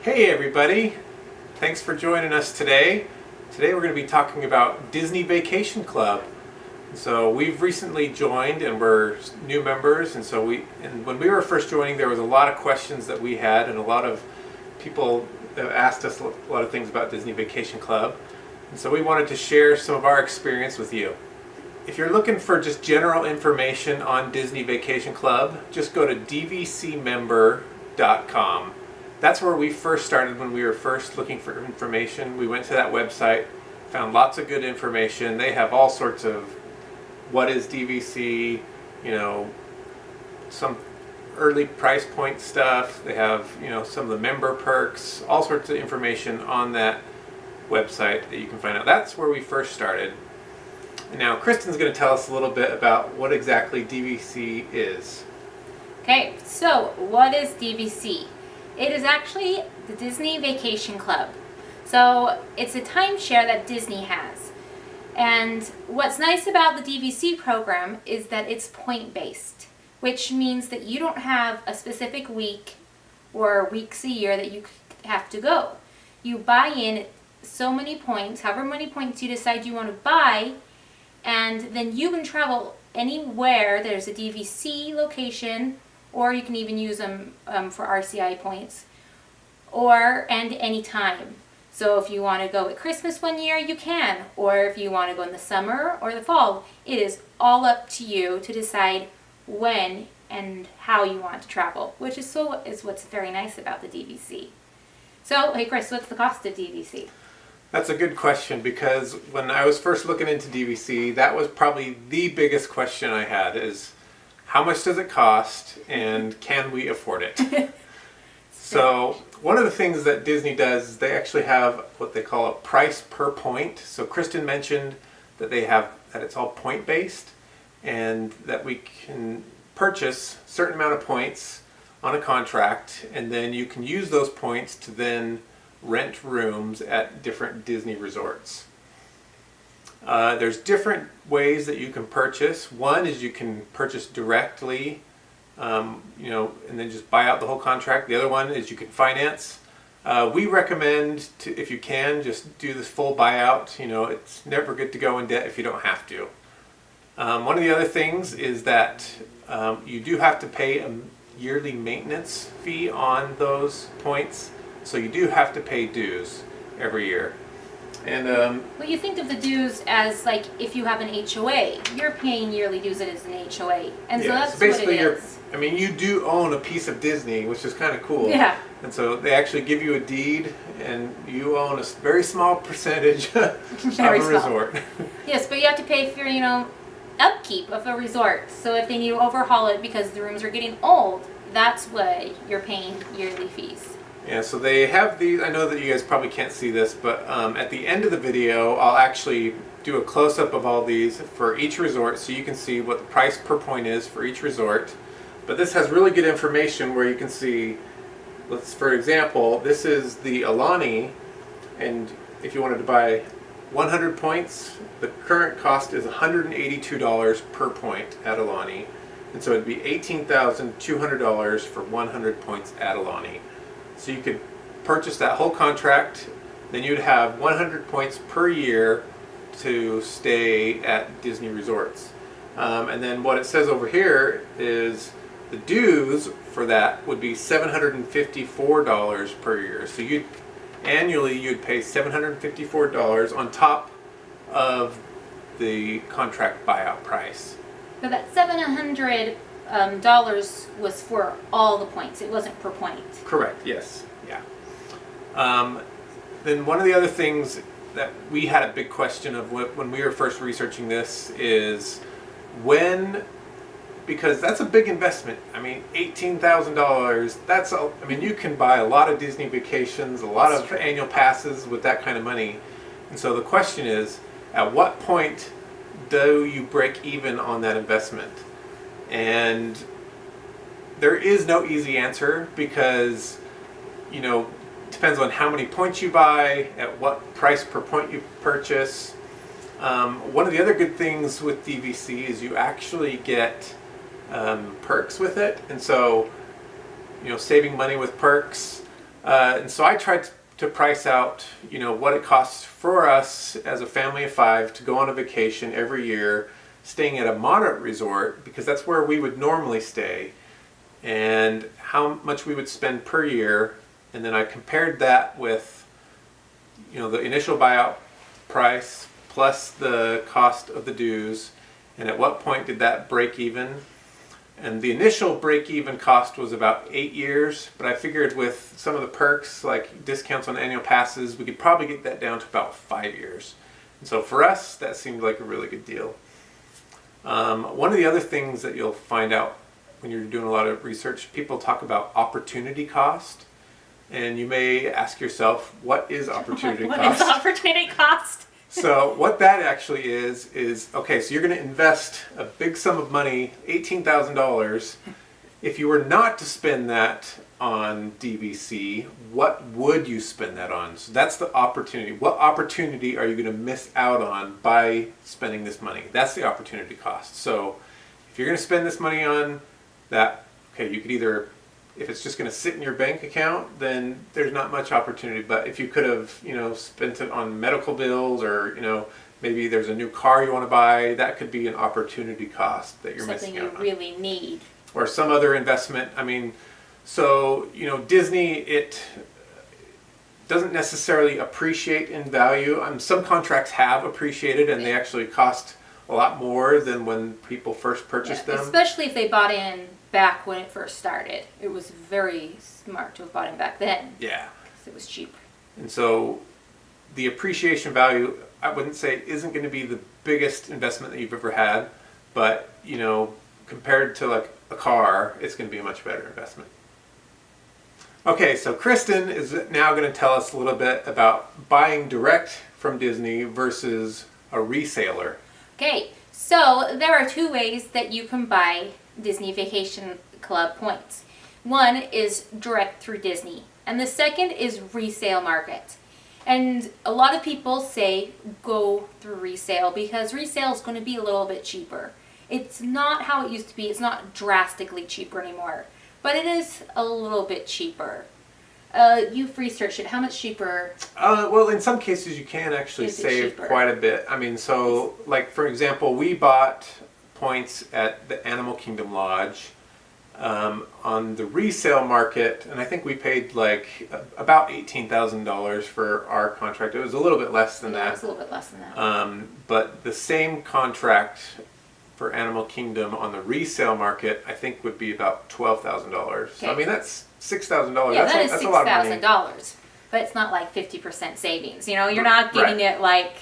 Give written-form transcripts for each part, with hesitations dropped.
Hey everybody, thanks for joining us today. Today we're going to be talking about Disney Vacation Club. So we've recently joined and we're new members, and when we were first joining there was a lot of questions that we had and a lot of people that asked us a lot of things about Disney Vacation Club. And so we wanted to share some of our experience with you. If you're looking for just general information on Disney Vacation Club, just go to dvcmember.com. That's where we first started when we were first looking for information. We went to that website, found lots of good information. They have all sorts of what is DVC, some early price point stuff. They have, some of the member perks, all sorts of information on that website that you can find out. That's where we first started. And now Kristen's going to tell us a little bit about what exactly DVC is. Okay, so what is DVC? It is actually the Disney Vacation Club. So it's a timeshare that Disney has. And what's nice about the DVC program is that it's point-based, which means that you don't have a specific week or weeks a year that you have to go. You buy in so many points, however many points you decide you want to buy, and then you can travel anywhere there's a DVC location, or you can even use them for RCI points, and any time. So if you want to go at Christmas one year, you can, or if you want to go in the summer or the fall, it is all up to you to decide when and how you want to travel, which is what's very nice about the DVC. So, hey Chris, what's the cost of DVC? That's a good question, because when I was first looking into DVC, that was probably the biggest question I had is, how much does it cost and can we afford it? So one of the things that Disney does is they actually have what they call a price per point. So Kristen mentioned that it's all point based, and that we can purchase a certain amount of points on a contract, and then you can use those points to then rent rooms at different Disney resorts. There's different ways that you can purchase. One is you can purchase directly, and then just buy out the whole contract. The other one is you can finance. We recommend, if you can, just do this full buyout. It's never good to go in debt if you don't have to. One of the other things is that you do have to pay a yearly maintenance fee on those points. So you do have to pay dues every year. And well, you think of the dues as like if you have an HOA, you're paying yearly dues as an HOA, and so that's basically what it is. you do own a piece of Disney, which is kind of cool. Yeah. And so they actually give you a deed, and you own a very small percentage of a resort. Yes, but you have to pay for upkeep of a resort. So if they need to overhaul it because the rooms are getting old, that's why you're paying yearly fees. Yeah, so they have these. I know that you guys probably can't see this, but at the end of the video, I'll actually do a close-up of all these for each resort so you can see what the price per point is for each resort. But this has really good information where you can see, for example, this is the Alani, and if you wanted to buy 100 points, the current cost is $182 per point at Alani, and so it'd be $18,200 for 100 points at Alani. So you could purchase that whole contract, then you'd have 100 points per year to stay at Disney resorts. And then what it says over here is the dues for that would be $754 per year. So annually you'd pay $754 on top of the contract buyout price. But that $700 was for all the points. It wasn't per point. Correct. Yes. Yeah. Then one of the other things that we had a big question of when we were first researching this is because that's a big investment. $18,000. You can buy a lot of Disney vacations, a lot of annual passes with that kind of money. And so the question is, at what point do you break even on that investment? And there is no easy answer, because it depends on how many points you buy, at what price per point you purchase. One of the other good things with DVC is you actually get perks with it, and so saving money with perks. And so I tried to price out, what it costs for us as a family of 5 to go on a vacation every year, staying at a moderate resort, because that's where we would normally stay, and how much we would spend per year. And then I compared that with, the initial buyout price plus the cost of the dues, and at what point did that break even. And the initial break-even cost was about 8 years, but I figured with some of the perks, like discounts on annual passes, we could probably get that down to about 5 years. And so for us, that seemed like a really good deal. One of the other things that you'll find out when you're doing a lot of research, people talk about opportunity cost. And you may ask yourself, what is opportunity cost? What is opportunity cost? So what that actually is, okay, so you're going to invest a big sum of money, $18,000. If you were not to spend that on DVC, what would you spend that on? So that's the opportunity. What opportunity are you going to miss out on by spending this money? That's the opportunity cost. So if you're going to spend this money on that, okay, you could either, if it's just going to sit in your bank account, then there's not much opportunity. But if you could have, spent it on medical bills, or, maybe there's a new car you want to buy, that could be an opportunity cost that you're missing out on. Something you really need. Or some other investment. So, Disney, it doesn't necessarily appreciate in value. Some contracts have appreciated, and they actually cost a lot more than when people first purchased them. Especially if they bought in back when it first started. It was very smart to have bought in back then. Yeah. Because it was cheap. And so the appreciation value, I wouldn't say isn't going to be the biggest investment that you've ever had, but, compared to like a car, it's going to be a much better investment. Okay, so Kristen is now going to tell us a little bit about buying direct from Disney versus a reseller. Okay, so there are 2 ways that you can buy Disney Vacation Club points. One is direct through Disney, and the second is resale market. And a lot of people say go through resale because resale is going to be a little bit cheaper. It's not how it used to be. It's not drastically cheaper anymore, but it is a little bit cheaper. You've researched it. How much cheaper? Well, in some cases you can actually save quite a bit. So like for example, we bought points at the Animal Kingdom Lodge on the resale market, and I think we paid like about $18,000 for our contract. It was a little bit less than that. It was a little bit less than that. But the same contract for Animal Kingdom on the resale market, I think, would be about $12,000. Okay. So that's $6,000. Yeah, that's a lot of money. $6,000. But it's not like 50% savings. You're not getting it like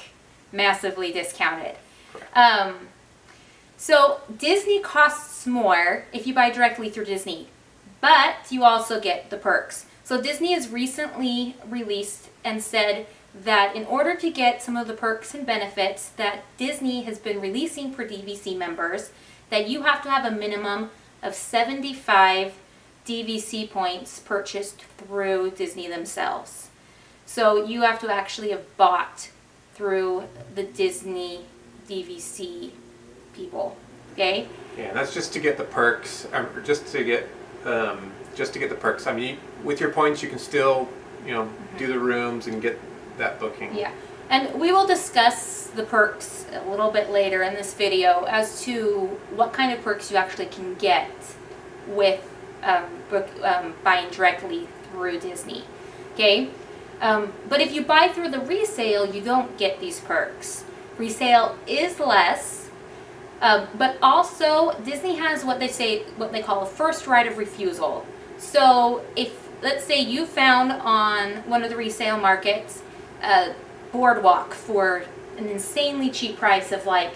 massively discounted. So Disney costs more if you buy directly through Disney, but you also get the perks. So Disney has recently released and said that in order to get some of the perks and benefits that Disney has been releasing for DVC members, that you have to have a minimum of 75 DVC points purchased through Disney themselves. So you have to actually have bought through the Disney DVC people, okay? Yeah, that's just to get the perks, just to get the perks. With your points, you can still, do the rooms and get that booking. Yeah, and we will discuss the perks a little bit later in this video as to what kind of perks you actually can get with buying directly through Disney, okay? But if you buy through the resale, you don't get these perks. Resale is less, but also Disney has what they call a first right of refusal. So if, let's say you found on one of the resale markets a boardwalk for an insanely cheap price of like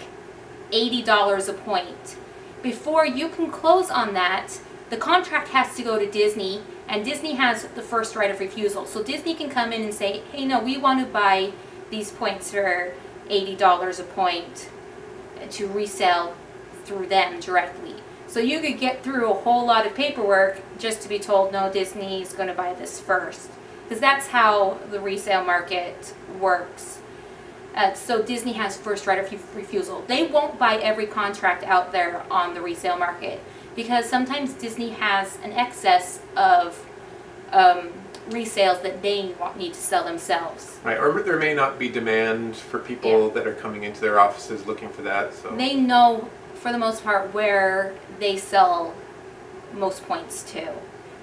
$80 a point, before you can close on that, the contract has to go to Disney, and Disney has the first right of refusal. So Disney can come in and say, hey, no, we want to buy these points for $80 a point to resell through them directly. So you could get through a whole lot of paperwork just to be told, no, Disney's going to buy this first. Because that's how the resale market works. So Disney has first right of refusal. They won't buy every contract out there on the resale market, because sometimes Disney has an excess of resales that they need to sell themselves. Right, or there may not be demand for people that are coming into their offices looking for that. So they know, for the most part, where they sell most points to,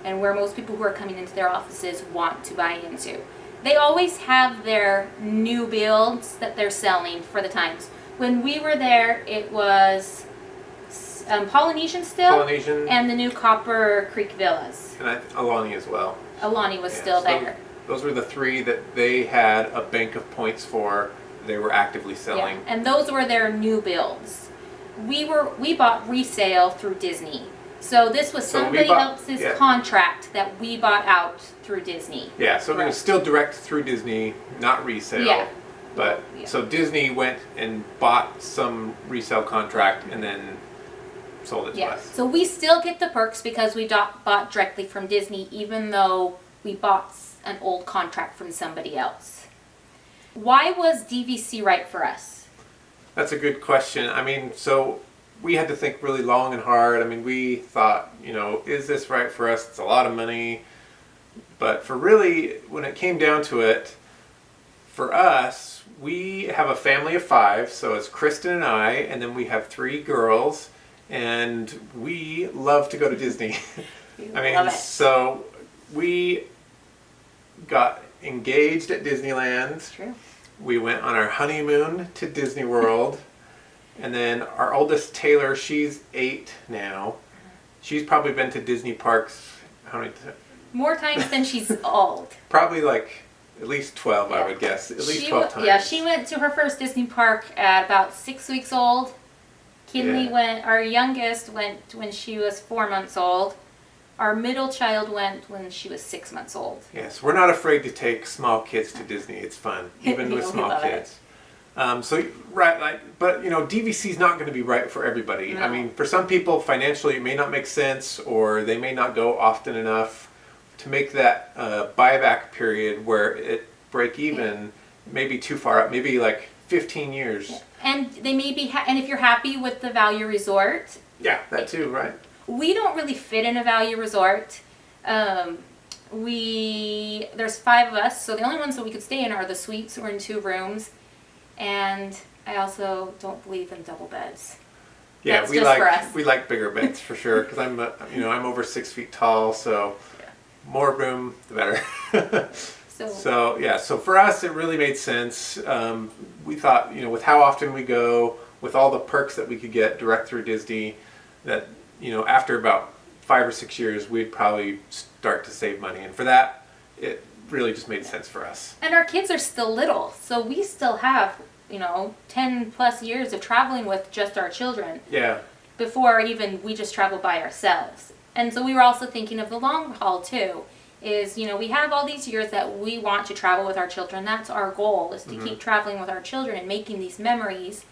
and where most people who are coming into their offices want to buy into. They always have their new builds that they're selling for the times. When we were there, it was Polynesian still, Polynesian, and the new Copper Creek Villas. and Alani as well. Alani was still there. Those were the three that they had a bank of points for. They were actively selling. Yeah, and those were their new builds. We bought resale through Disney. So this was somebody else's contract that we bought out through Disney. Yeah, so it was still direct through Disney, not resale. Yeah. But so Disney went and bought some resale contract and then sold it to us. So we still get the perks because we bought directly from Disney, even though we bought an old contract from somebody else. Why was DVC right for us? That's a good question. I mean, so we had to think really long and hard. I mean, we thought, you know, is this right for us? It's a lot of money. But for really, when it came down to it, for us, we have a family of 5. So it's Kristen and I, and then we have 3 girls. And we love to go to Disney. I mean, so we got engaged at Disneyland. That's true. We went on our honeymoon to Disney World. And then our oldest, Taylor, she's 8 now. She's probably been to Disney parks, how many times? More times than she's old. Probably like at least 12, I would guess. At least 12 times. Yeah, she went to her first Disney park at about 6 weeks old. Kinley went, our youngest went when she was 4 months old. Our middle child went when she was 6 months old. Yes, we're not afraid to take small kids to Disney. It's fun, even with small kids. But you know, DVC is not going to be right for everybody. No. I mean, for some people, financially, it may not make sense, or they may not go often enough to make that buyback period where it break even. Maybe too far up. Maybe like 15 years. Yeah. And they may be, and if you're happy with the value resort. Yeah, that too, right? We don't really fit in a value resort. There's 5 of us, so the only ones that we could stay in are the suites. We're in 2 rooms, and I also don't believe in double beds. Yeah, That's just for us. We like bigger beds for sure because I'm over 6 feet tall, so more room the better. So for us it really made sense. We thought, you know, with how often we go, with all the perks that we could get direct through Disney, that, you know, after about 5 or 6 years we'd probably start to save money, and for that it really just made sense for us. And our kids are still little, so we still have, you know, 10 plus years of traveling with just our children. Yeah. Before even we just travel by ourselves. And so we were also thinking of the long haul too. Is, you know, we have all these years that we want to travel with our children. That's our goal, is to keep traveling with our children and making these memories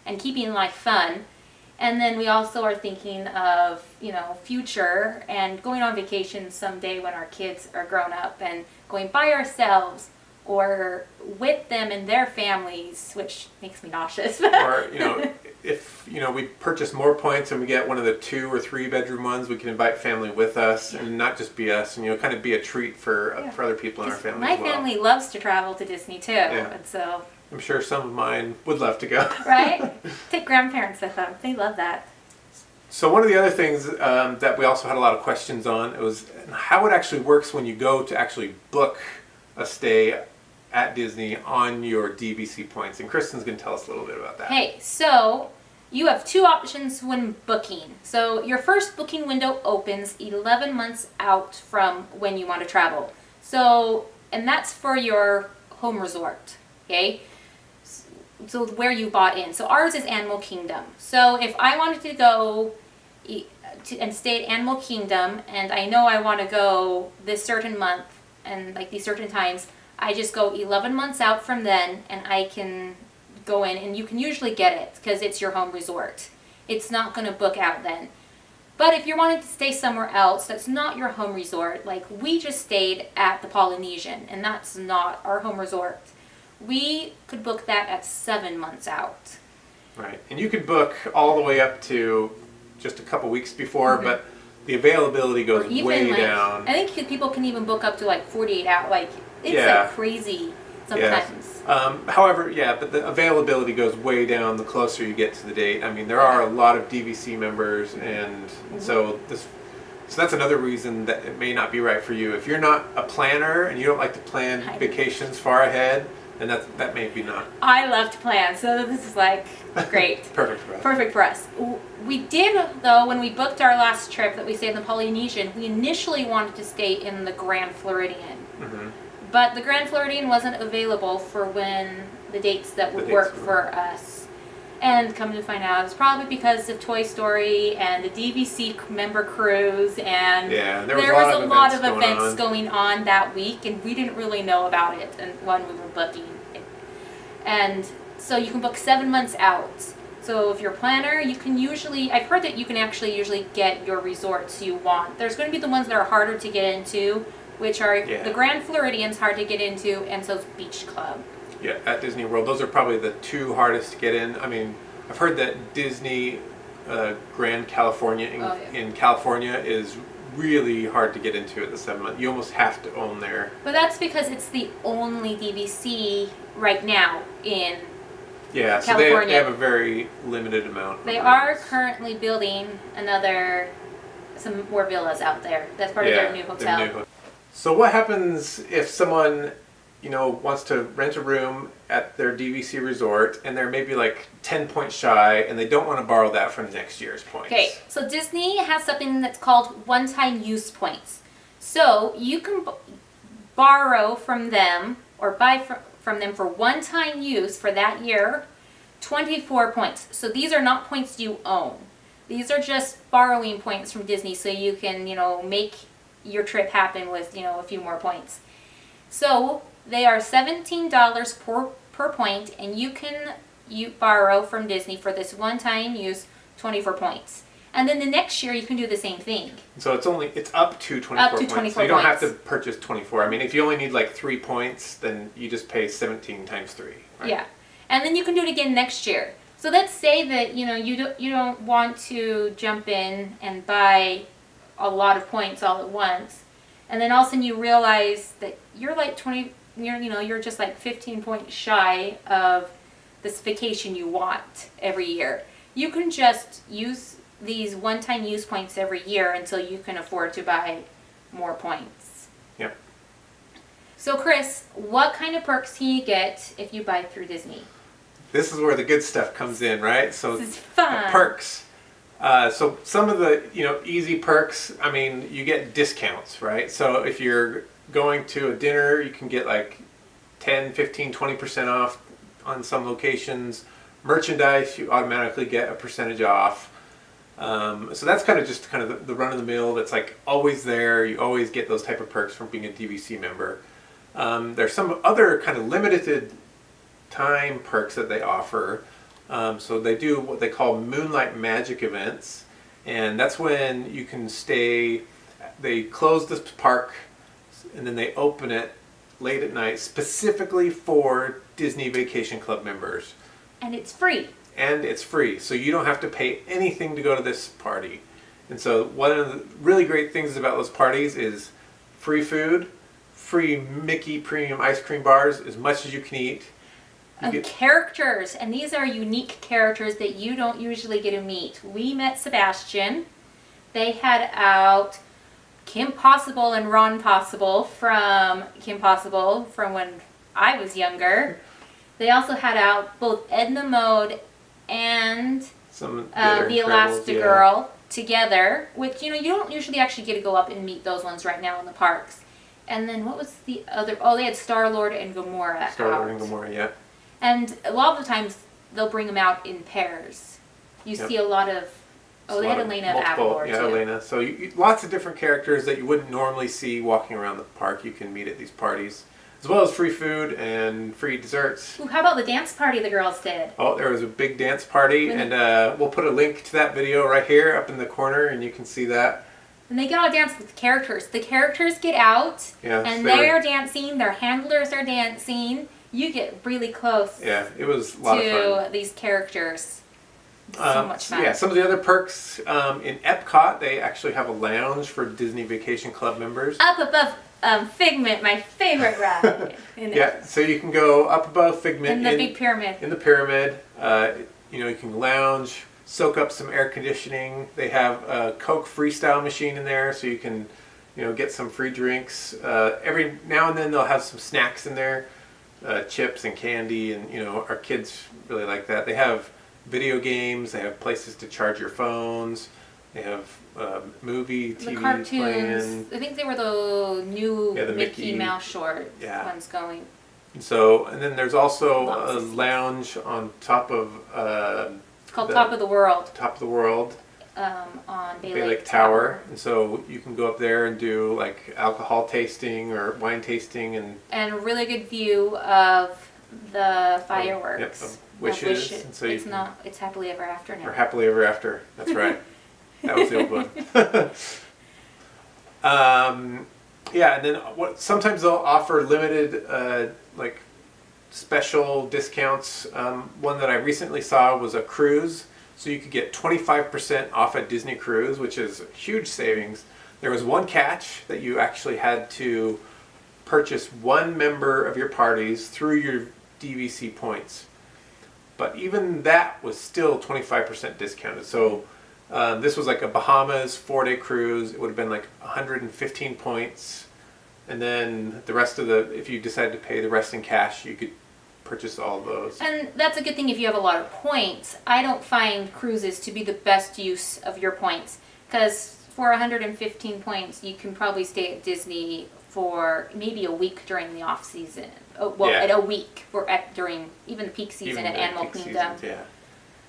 and keeping life fun. And then we also are thinking of, you know, future and going on vacation someday when our kids are grown up and going by ourselves or with them and their families, which makes me nauseous. Or, you know, if, you know, we purchase more points and we get one of the 2 or 3 bedroom ones, we can invite family with us and not just be us, and, you know, kind of be a treat for other people in our family my as well. family loves to travel to Disney too, and so I'm sure some of mine would love to go. Right? Take grandparents with them. They love that. So one of the other things that we also had a lot of questions on was how it actually works when you go to actually book a stay at Disney on your DVC points. And Kristen's going to tell us a little bit about that. Hey, so you have 2 options when booking. So your first booking window opens 11 months out from when you want to travel. So, and that's for your home resort, okay? So where you bought in. So ours is Animal Kingdom. So if I wanted to go and stay at Animal Kingdom, and I know I want to go this certain month and like these certain times, I just go 11 months out from then, and I can go in, and you can usually get it because it's your home resort. It's not going to book out then. But if you're wanting to stay somewhere else that's not your home resort, like we just stayed at the Polynesian, and that's not our home resort, we could book that at 7 months out. Right, and you could book all the way up to just a couple weeks before, but the availability Or goes even way like, down. I think people can even book up to like 48 hours. Like it's Yeah. like crazy sometimes. However, yeah, but the availability goes way down the closer you get to the date. I mean, there are a lot of DVC members, and so that's another reason that it may not be right for you. If you're not a planner and you don't like to plan vacations far ahead, then that may be not. I love to plan, so this is like great. Perfect for us. Perfect for us. We did, though, when we booked our last trip that we stayed in the Polynesian, we initially wanted to stay in the Grand Floridian. Mm-hmm. But the Grand Floridian wasn't available for when the dates that would work for us. And come to find out, it's probably because of Toy Story and the DVC member cruise, and there was a lot of events going on that week, and we didn't really know about it when we were booking it. And so you can book 7 months out. So if you're a planner, you can usually, I've heard that you can actually usually get your resorts you want. There's going to be the ones that are harder to get into, which are the Grand Floridian's hard to get into, and so's Beach Club. Yeah, at Disney World, those are probably the two hardest to get in. I mean, I've heard that Disney Grand California in California is really hard to get into at the 7 month. You almost have to own there. But that's because it's the only DVC right now in California. So they have a very limited amount. They are currently building some more villas out there. That's part of their new hotel. So what happens if someone, wants to rent a room at their DVC resort and they're maybe like 10 points shy and they don't want to borrow that from next year's points? Okay, so Disney has something that's called one-time use points. So you can borrow from them or buy from them for one-time use for that year, 24 points. So these are not points you own. These are just borrowing points from Disney so you can, make your trip happen with, a few more points. So they are $17 per point, and you can borrow from Disney for this one-time use 24 points. And then the next year you can do the same thing. So it's up to 24 up to points. 24 so you don't points. have to purchase 24. I mean, if you only need like 3 points, then you just pay 17 times 3. Right? Yeah. And then you can do it again next year. So let's say that, you don't want to jump in and buy a lot of points all at once. And then all of a sudden you realize that you're like you're just like 15 points shy of this vacation you want every year. You can just use these one-time use points every year until you can afford to buy more points. Yep. So Chris, what kind of perks can you get if you buy through Disney? This is where the good stuff comes in, right? So this is fun. The perks. So some of the easy perks, I mean, you get discounts, right? So if you're going to a dinner, you can get like 10, 15, 20% off on some locations. Merchandise, you automatically get a percentage off. So that's kind of just the run-of-the-mill that's like always there. You always get those type of perks from being a DVC member. There's some other kind of limited time perks that they offer. So they do what they call Moonlight Magic events, and that's when you can stay. They close this park and then they open it late at night specifically for Disney Vacation Club members. And it's free. And it's free, so you don't have to pay anything to go to this party. And so one of the really great things about those parties is free food, free Mickey premium ice cream bars, as much as you can eat. Characters, and these are unique characters that you don't usually get to meet. We met Sebastian. They had out Kim Possible and Ron Possible from Kim Possible from when I was younger. They also had out both Edna Mode and the Elastigirl together, which you don't usually actually get to go up and meet those ones right now in the parks. And then what was the other? Oh, they had Star-Lord and Gamora. Star-Lord and Gamora, yeah. And a lot of the times they'll bring them out in pairs. You see a lot of. Oh, they had Elena of Avalor too. Yeah, Elena. So lots of different characters that you wouldn't normally see walking around the park. You can meet at these parties, as well as free food and free desserts. Ooh, how about the dance party the girls did? Oh, there was a big dance party, and we'll put a link to that video right here up in the corner, and you can see that. And they get all dance with the characters. The characters get out, and they're dancing. Their handlers are dancing. You get really close. Yeah, it was a lot of fun. To these characters. So much fun. Yeah, some of the other perks in Epcot, they actually have a lounge for Disney Vacation Club members. Up above Figment, my favorite ride. Yeah, so you can go up above Figment in the big pyramid. In the pyramid, you can lounge, soak up some air conditioning. They have a Coke Freestyle machine in there, so you can, get some free drinks. Every now and then they'll have some snacks in there, chips and candy, and our kids really like that. They have video games. They have places to charge your phones. They have movie, TV, the cartoons. playing. I think they were the new the Mickey Mouse short ones going. And then there's also a lounge on top of. It's called Top of the World. Top of the World. On Bay Lake Tower. And so you can go up there and do like alcohol tasting or wine tasting and a really good view of the fireworks. Yep, of Wishes. And so it's Happily Ever After now. Or Happily Ever After. That's right. That was the old one. And then sometimes they'll offer limited like special discounts. One that I recently saw was a cruise. So you could get 25% off a Disney cruise, which is huge savings. There was one catch that you actually had to purchase one member of your parties through your DVC points. But even that was still 25% discounted. So this was like a Bahamas 4-day cruise. It would have been like 115 points. And then the rest of if you decided to pay the rest in cash, you could purchase all those. And that's a good thing if you have a lot of points. I don't find cruises to be the best use of your points, because for 115 points you can probably stay at Disney for maybe a week during the off season. At a week during even the peak season at Animal Kingdom.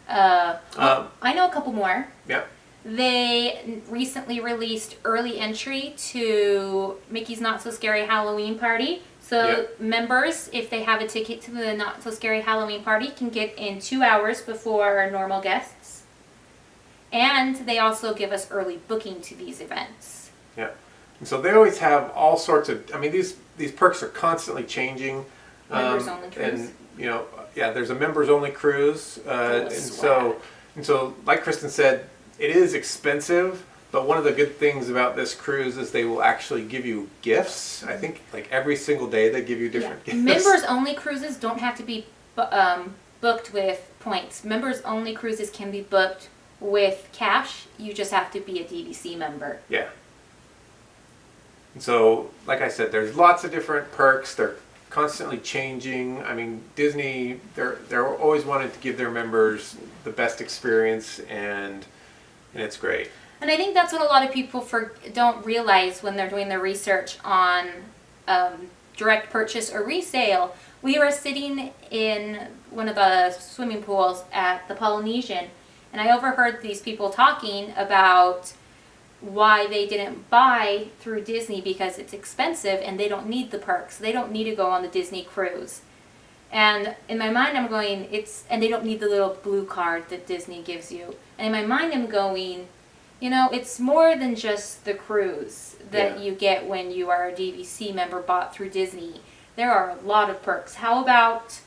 I know a couple more. Yep. They recently released early entry to Mickey's Not So Scary Halloween Party. So members, if they have a ticket to the Not So Scary Halloween Party, can get in 2 hours before normal guests. And they also give us early booking to these events. Yeah. And so they always have all sorts of, these perks are constantly changing. Members only cruise. And, there's a members only cruise. And so, like Kristen said, it is expensive. But one of the good things about this cruise is they will actually give you gifts. I think like every single day they give you different gifts. Members only cruises don't have to be booked with points. Members only cruises can be booked with cash. You just have to be a DVC member. Yeah. And so, like I said, there's lots of different perks. They're constantly changing. Disney, they're always wanting to give their members the best experience, and it's great. And I think that's what a lot of people don't realize when they're doing their research on direct purchase or resale. We were sitting in one of the swimming pools at the Polynesian, and I overheard these people talking about why they didn't buy through Disney because it's expensive and they don't need the perks. They don't need to go on the Disney cruise. And in my mind I'm going, and they don't need the little blue card that Disney gives you. And in my mind I'm going, it's more than just the cruise that you get when you are a DVC member bought through Disney. There are a lot of perks. How about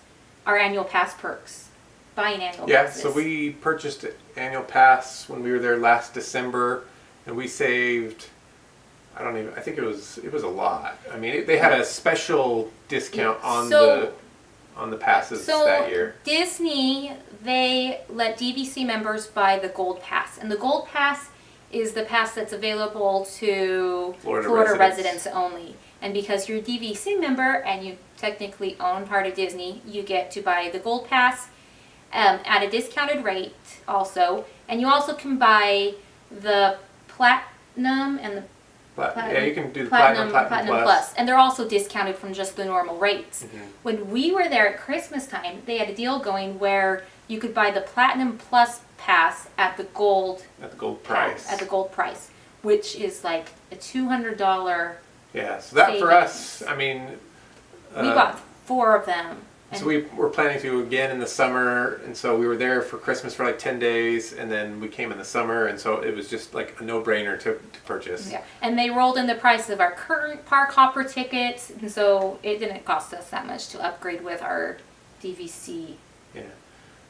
our annual pass perks? Buying annual passes. So we purchased an annual pass when we were there last December, and we saved, I think it was a lot. They had a special discount on the passes that year. Disney, they let DVC members buy the Gold Pass, and the Gold Pass is the pass that's available to Florida residents only. And because you're a DVC member and you technically own part of Disney, you get to buy the Gold Pass at a discounted rate also. And you also can buy the Platinum and the you can do the Platinum Plus. And they're also discounted from just the normal rates. Mm-hmm. When we were there at Christmas time, they had a deal going where you could buy the Platinum Plus pass at the gold price. At the gold price, which is like a $200. Yeah, so that savings. For us, we bought 4 of them. So we were planning to again in the summer, and so we were there for Christmas for like 10 days, and then we came in the summer, and so it was just like a no-brainer to purchase. Yeah, and they rolled in the price of our current park hopper tickets, and so it didn't cost us that much to upgrade with our DVC. Yeah.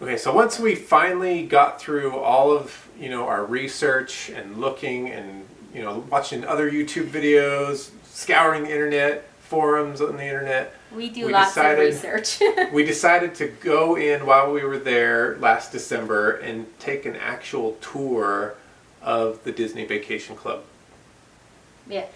Okay, so once we finally got through all of, our research and looking and, watching other YouTube videos, scouring the internet, forums on the internet. We lots of research. We decided to go in while we were there last December and take an actual tour of the Disney Vacation Club. Yeah.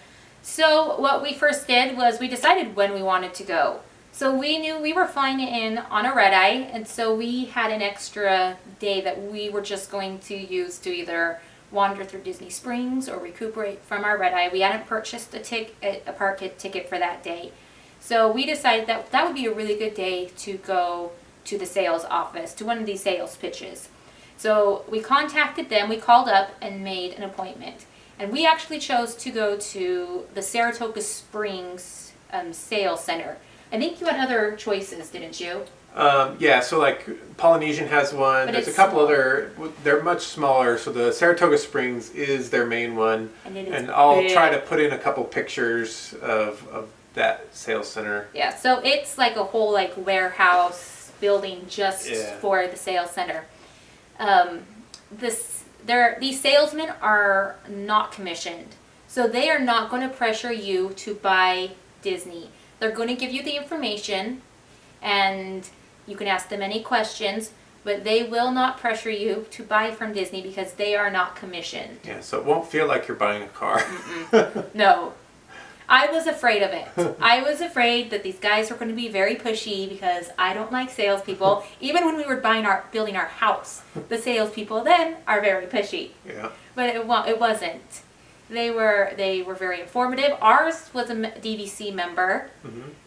So what we first did was we decided when we wanted to go. So we knew we were flying in on a red eye, and so we had an extra day that we were just going to use to either wander through Disney Springs or recuperate from our red eye. We hadn't purchased a park ticket for that day. So we decided that that would be a really good day to go to the sales office, to one of these sales pitches. So we contacted them, we called up and made an appointment. And we actually chose to go to the Saratoga Springs Sales Center. I think you had other choices, didn't you? Yeah, so like Polynesian has one. There's a couple other, they're much smaller. So the Saratoga Springs is their main one. And I'll try to put in a couple pictures of that sales center. Yeah, so it's like a whole warehouse building just for the sales center. These salesmen are not commissioned. So they are not going to pressure you to buy Disney. They're going to give you the information and you can ask them any questions, but they will not pressure you to buy from Disney because they are not commissioned. Yeah, so it won't feel like you're buying a car. No. I was afraid of it. I was afraid that these guys were going to be very pushy because I don't like salespeople. Even when we were building our house, the salespeople then are very pushy. Yeah. But it wasn't. They were very informative. Ours was a DVC member,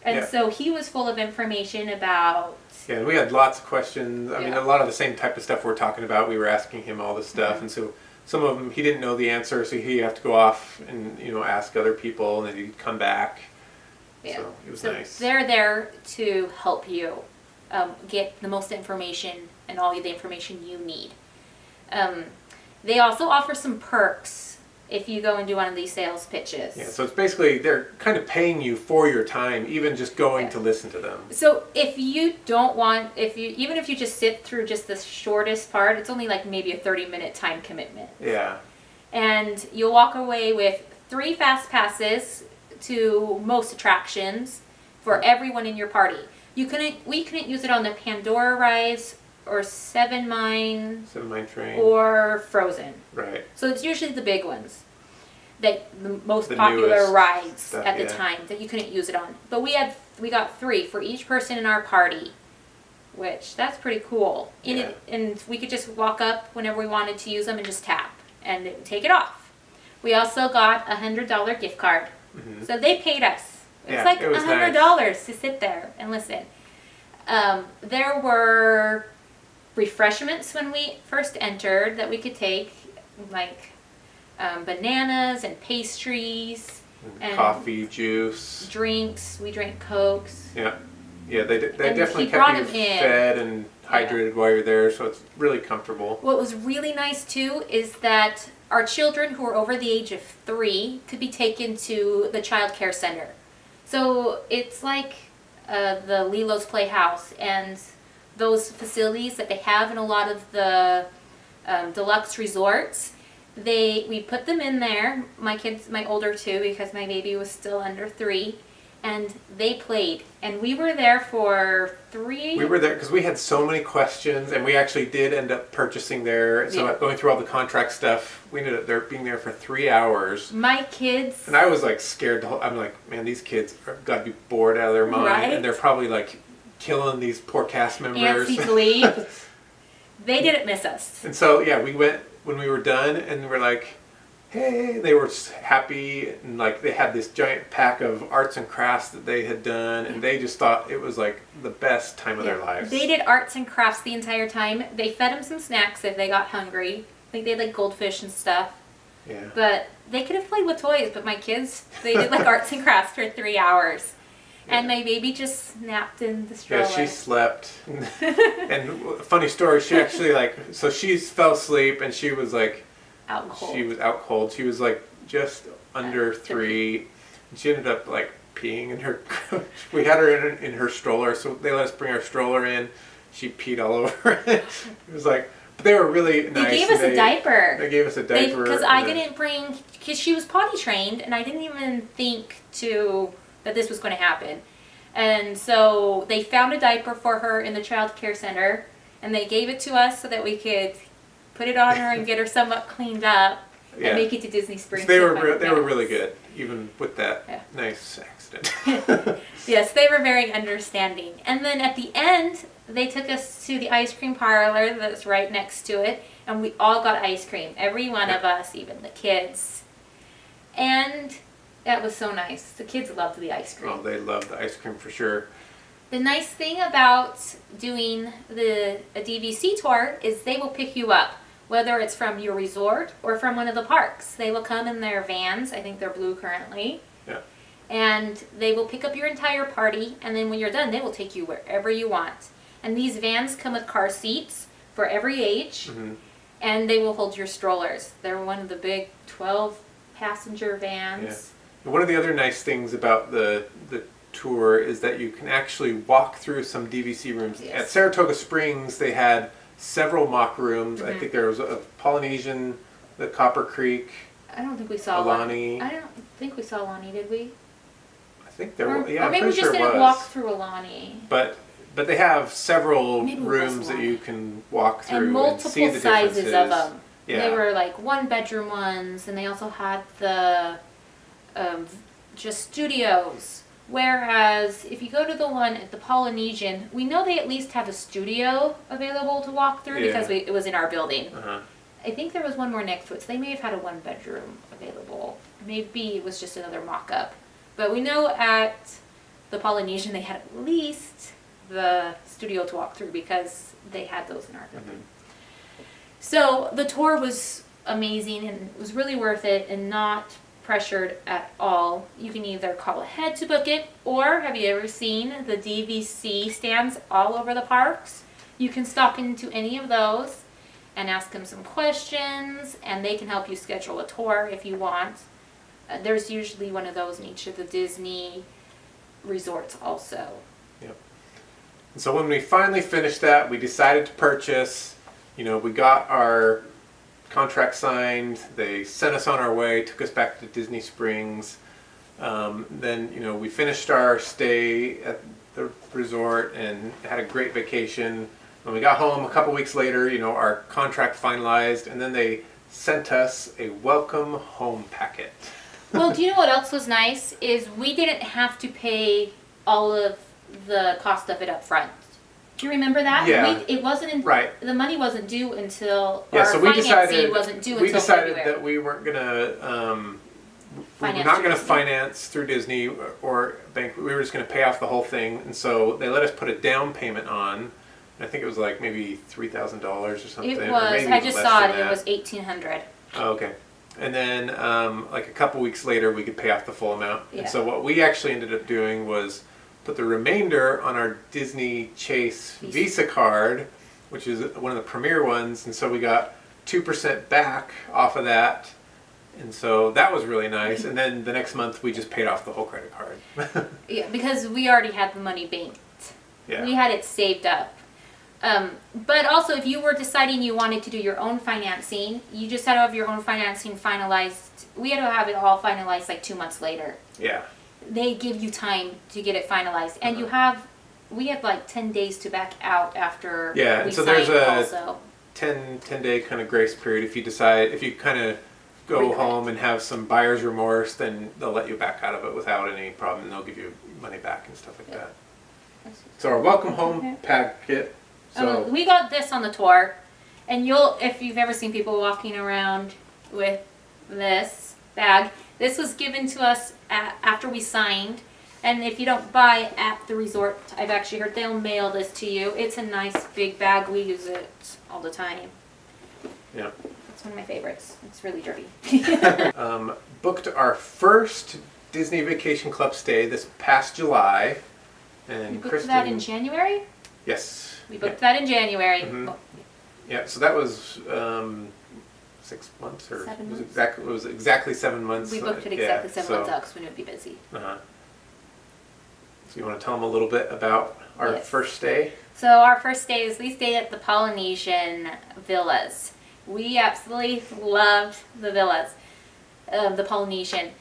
and so he was full of information about. Yeah, we had lots of questions. I mean, a lot of the same type of stuff we're talking about. We were asking him all this stuff, and so some of them he didn't know the answer, so he'd have to go off and ask other people, and then he'd come back. Yeah, so it was nice. They're there to help you get the most information and all the information you need. They also offer some perks if you go and do one of these sales pitches. Yeah, so it's basically they're kind of paying you for your time, even just going to listen to them. So if you don't want, even if you just sit through just the shortest part, it's only maybe a 30-minute time commitment. Yeah. And you'll walk away with 3 fast passes to most attractions for everyone in your party. We couldn't use it on the Pandora rides or Seven Mine Train or Frozen. Right. So it's usually the big ones, the most popular rides stuff, at the time that you couldn't use it on. But we got 3 for each person in our party, which that's pretty cool. And we could just walk up whenever we wanted to use them and just tap and take it off. We also got a $100 gift card, so they paid us. It's like $100 to sit there and listen. There were refreshments when we first entered that we could take, like bananas and pastries and coffee, juice, drinks. We drank Cokes. Yeah, they definitely kept you fed and hydrated while you're there, so it's really comfortable. What was really nice too is that our children who were over the age of 3 could be taken to the child care center. So it's like the Lilo's Playhouse and those facilities that they have in a lot of the deluxe resorts. We put them in there, my older 2, because my baby was still under 3, and they played. And we were there for 3. We were there because we had so many questions, and we actually did end up purchasing there. So going through all the contract stuff, we ended up being there for 3 hours. My kids. And I was scared. I'm like, man, these kids got to be bored out of their mind, right? And they're probably killing these poor cast members. Antsy to leave. They didn't miss us. And so we went when we were done, and we're like, hey, they were happy, and they had this giant pack of arts and crafts that they had done, and they just thought it was the best time of their lives. They did arts and crafts the entire time. They fed them some snacks if they got hungry. I think they had goldfish and stuff. Yeah. But they could have played with toys, but my kids, they did arts and crafts for 3 hours. And my baby just napped in the stroller. Yeah, she slept. And funny story, she actually so she fell asleep and she was out cold. She was out cold. She was just under 3. And she ended up peeing in her. We had her in her stroller, so they let us bring our stroller in. she peed all over it. It was like, but they were really nice. They gave us a diaper. They gave us a diaper. Because I didn't bring, because she was potty trained, and I didn't even think that this was going to happen. And so they found a diaper for her in the child care center, and they gave it to us so that we could put it on her and get her somewhat cleaned up and make it to Disney Springs. They were really good, even with that nice accident. Yes, they were very understanding. And then at the end, they took us to the ice cream parlor that's right next to it, and we all got ice cream. Every one of us, even the kids. And that was so nice. The kids loved the ice cream. Oh, they loved the ice cream for sure. The nice thing about doing a DVC tour is they will pick you up, whether it's from your resort or from one of the parks. They will come in their vans. I think they're blue currently. Yeah. And they will pick up your entire party, and then when you're done, they will take you wherever you want. And these vans come with car seats for every age, and they will hold your strollers. They're one of the big 12-passenger vans. Yeah. One of the other nice things about the tour is that you can actually walk through some DVC rooms. Yes. At Saratoga Springs, they had several mock rooms. I think there was a Polynesian, the Copper Creek. I don't think we saw Alani. I don't think we saw Alani, did we? I think there was. Yeah, or maybe I'm we just sure didn't walk through Alani. But they have several rooms that you can walk through and multiple see the sizes of them. Yeah. They were like 1-bedroom ones, and they also had the just studios. Whereas if you go to the one at the Polynesian, we know they at least have a studio available to walk through because it was in our building. I think there was one more next to it, so they may have had a 1-bedroom available. Maybe it was just another mock-up. But we know at the Polynesian they had at least the studio to walk through because they had those in our building. So the tour was amazing and it was really worth it and not pressured at all. You can either call ahead to book it, or have you ever seen the DVC stands all over the parks? You can stop into any of those and ask them some questions, and they can help you schedule a tour if you want. There's usually one of those in each of the Disney resorts also. Yep. And so when we finally finished that, we decided to purchase. You know, we got our contract signed. They sent us on our way, took us back to Disney Springs. Then, you know, we finished our stay at the resort and had a great vacation. When we got home a couple weeks later, you know, our contract finalized, and then they sent us a welcome home packet. Well, do you know what else was nice? Is we didn't have to pay all of the cost of it up front. Do you remember that? Yeah. It wasn't the money wasn't due until so we decided wasn't due until February. that we weren't gonna we were not gonna finance through Disney or bank. We were just gonna pay off the whole thing, and so they let us put a down payment on. I think it was like maybe $3,000 or something. It or was. maybe I just less saw than it. that. It was $1,800. Oh, okay. And then like a couple weeks later, we could pay off the full amount. Yeah. And so what we actually ended up doing was put the remainder on our Disney Chase Visa card, which is one of the premier ones. And so we got 2% back off of that. And so that was really nice. And then the next month, we just paid off the whole credit card. Yeah, because we already had the money banked. Yeah. We had it saved up. But also, if you were deciding you wanted to do your own financing, you just had to have your own financing finalized. We had to have it all finalized like 2 months later. Yeah. They give you time to get it finalized. And we had like 10 days to back out after we and so signed there's a also. 10-day kind of grace period. If you kind of go home and have some buyer's remorse, then they'll let you back out of it without any problem, and they'll give you money back and stuff like that. So our welcome home packet. So we got this on the tour, and if you've ever seen people walking around with this bag, this was given to us after we signed. And if you don't buy at the resort, I've actually heard they'll mail this to you. It's a nice big bag. We use it all the time. Yeah. It's one of my favorites. It's really dirty. Booked our first Disney Vacation Club stay this past July. And you booked that in January? Yes. We booked that in January. Mm-hmm. Yeah, so that was 6 months, or 7 months? It was exactly 7 months. We booked it exactly 7 months out because we knew it'd be busy. So you want to tell them a little bit about our first stay? So our first stay is we stayed at the Polynesian villas. We absolutely loved the villas, the Polynesian.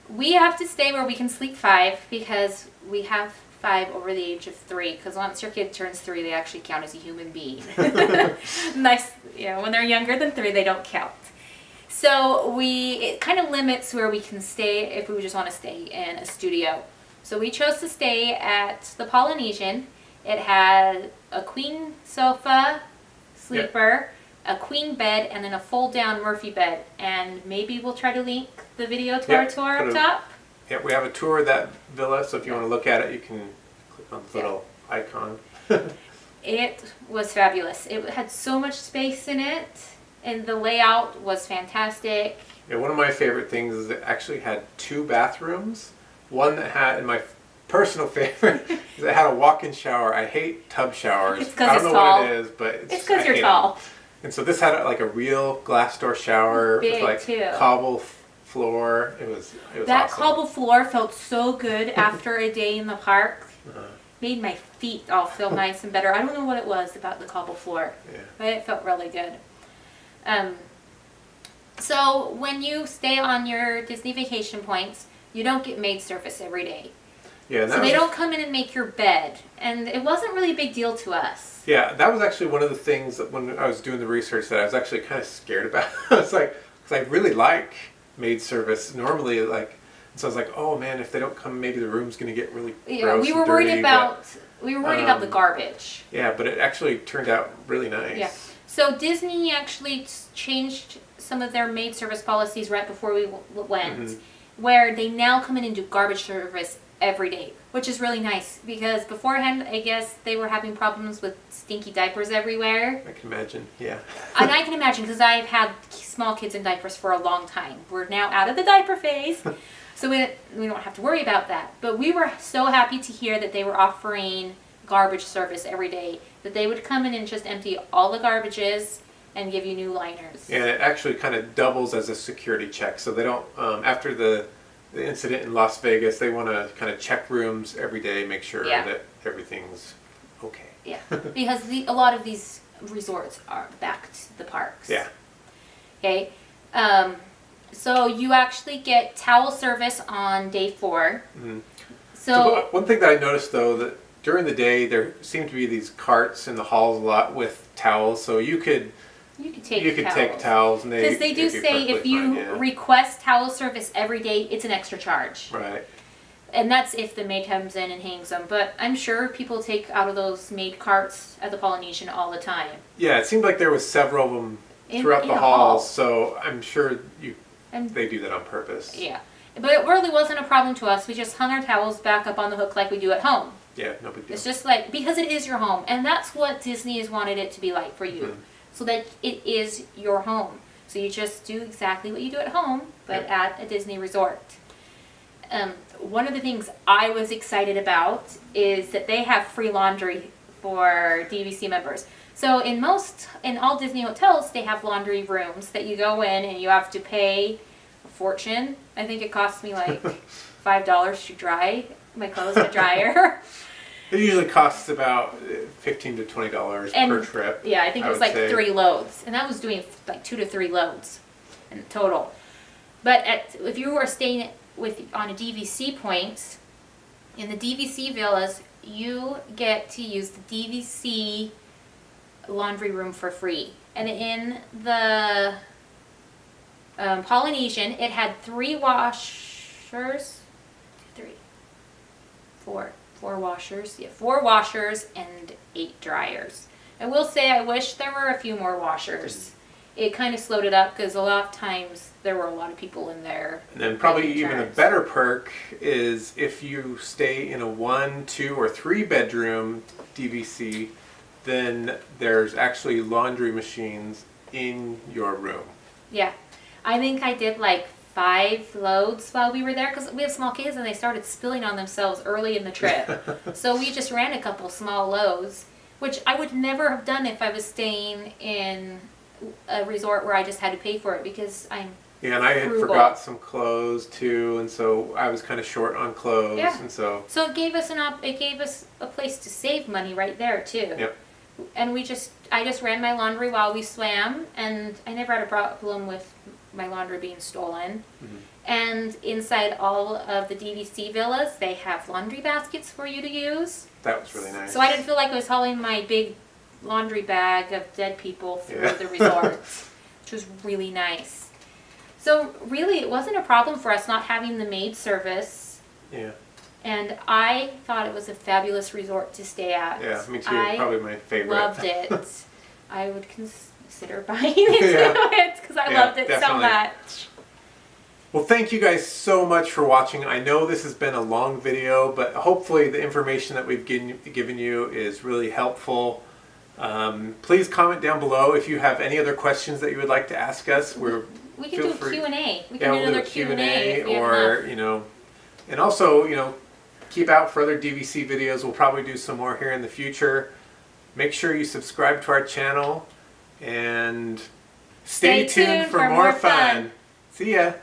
We have to stay where we can sleep 5 because we have 5 over the age of 3. Because once your kid turns 3, they actually count as a human being. Nice, when they're younger than 3, they don't count. So it kind of limits where we can stay if we just want to stay in a studio. So we chose to stay at the Polynesian. It had a queen sofa, sleeper, a queen bed, and then a fold-down Murphy bed. And maybe we'll try to link the video to our tour up top. Yeah, we have a tour of that villa, so if you want to look at it, you can click on the little icon. It was fabulous. It had so much space in it, and the layout was fantastic. Yeah, one of my favorite things is it actually had 2 bathrooms. One that had, and my personal favorite, is it had a walk-in shower. I hate tub showers. It's because it's tall. I don't know what it is, but it's because you're tall. And so this had like a real glass door shower with like cobble floor. It was that awesome. Cobble floor felt so good after a day in the park. Made my feet all feel nice and better. I don't know what it was about the cobble floor, but it felt really good. So when you stay on your Disney vacation points, you don't get maid service every day. Yeah, so they don't come in and make your bed, and it wasn't really a big deal to us. Yeah, that was actually one of the things that when I was doing the research that I was actually kind of scared about. I was like, because I really like maid service normally, like, so I was like, oh man, if they don't come, maybe the room's going to get really gross. We were worried about the garbage. Yeah, but it actually turned out really nice. Yeah. So Disney actually changed some of their maid service policies right before we went, where they now come in and do garbage service every day, which is really nice because beforehand, I guess they were having problems with stinky diapers everywhere. I can imagine, yeah. And I can imagine because I've had small kids in diapers for a long time. We're now out of the diaper phase, so we don't have to worry about that. But we were so happy to hear that they were offering garbage service every day, that they would come in and just empty all the garbages and give you new liners. And it actually kind of doubles as a security check, so they don't, after the incident in Las Vegas, they want to kind of check rooms every day, make sure that everything's okay. Yeah, because a lot of these resorts are back to the parks. Yeah. Okay, so you actually get towel service on day 4. So one thing that I noticed though, that during the day there seemed to be these carts in the halls a lot with towels, so you could take towels, because they do say if you request towel service every day, it's an extra charge. Right. And that's if the maid comes in and hangs them. But I'm sure people take out of those maid carts at the Polynesian all the time. Yeah, it seemed like there was several of them throughout the halls, so I'm sure they do that on purpose. Yeah, but it really wasn't a problem to us. We just hung our towels back up on the hook like we do at home. Yeah, no big deal. It's just like, because it is your home, and that's what Disney has wanted it to be like for you. So that it is your home. So you just do exactly what you do at home, but at a Disney resort. One of the things I was excited about is that they have free laundry for DVC members. So in all Disney hotels, they have laundry rooms that you go in and you have to pay a fortune. I think it costs me like $5 to dry my clothes in a dryer. It usually costs about $15 to $20 per trip. Yeah, I think it was like 3 loads. And that was doing like 2 to 3 loads in total. But if you were staying on a DVC point, in the DVC villas, you get to use the DVC laundry room for free. And in the Polynesian, it had 3 washers. 4 washers. Yeah, 4 washers and 8 dryers. I will say I wish there were a few more washers. It kind of slowed it up because a lot of times there were a lot of people in there. And then probably even a better perk is if you stay in a 1, 2, or 3 bedroom DVC, then there's actually laundry machines in your room. Yeah, I think I did like 5 loads while we were there because we have small kids and they started spilling on themselves early in the trip. So we just ran a couple small loads, which I would never have done if I was staying in a resort where I just had to pay for it because I'm Yeah, and I had frugal. forgot some clothes too, and so I was kind of short on clothes, Yeah. and so. So it gave us a place to save money right there too. Yep. And I just ran my laundry while we swam, and I never had a problem with my laundry being stolen. Mm-hmm. And inside all of the DVC villas, they have laundry baskets for you to use. That was really nice. So I didn't feel like I was hauling my big laundry bag of dead people through Yeah. the resort, which was really nice. So really, it wasn't a problem for us not having the maid service. Yeah. And I thought it was a fabulous resort to stay at. Yeah, me too. Probably my favorite. Loved it. I would consider buying into it because I loved it definitely. so much. Well, thank you guys so much for watching. I know this has been a long video, but hopefully the information that we've given you is really helpful. Please comment down below if you have any other questions that you would like to ask us. We can do a Q&A. We can we'll do another do a Q&A if we have or, enough. you know, and also, you know, keep out for other DVC videos. We'll probably do some more here in the future. Make sure you subscribe to our channel and stay tuned for more fun. See ya.